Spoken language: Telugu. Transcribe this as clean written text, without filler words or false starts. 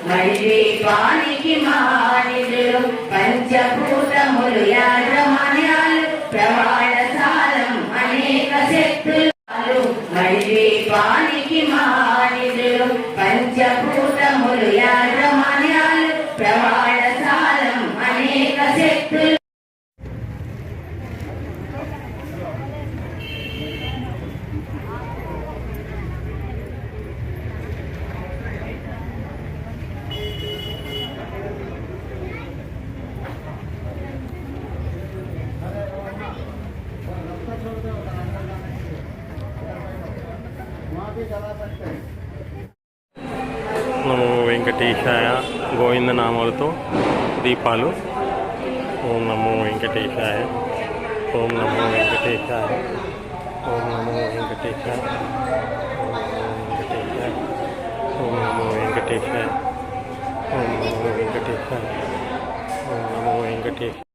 మణిద్వీపానికి మానిదులు పంచభూతములు యాజమాన్యాలు ప్రవాళశాలం అనేక శక్తులు మణిద్వీపానికి మానిదులు పంచభూతములు యాజమాన్యాలు ప్రవాళశాలం అనేక శక్తులు నమో వెంకటేశాయ గోవిందనామాలతో దీపాలు. ఓం నమో వెంకటేశాయ, ఓం నమో వెంకటేశాయ, ఓం నమో వెంకటేశాయ, ఓం నమో వెంకటేశాయ, ఓం నమో వెంకటేశాయ, ఓం నమో వెంకటేశాయ, ఓం నమో వెంకటేశాయ.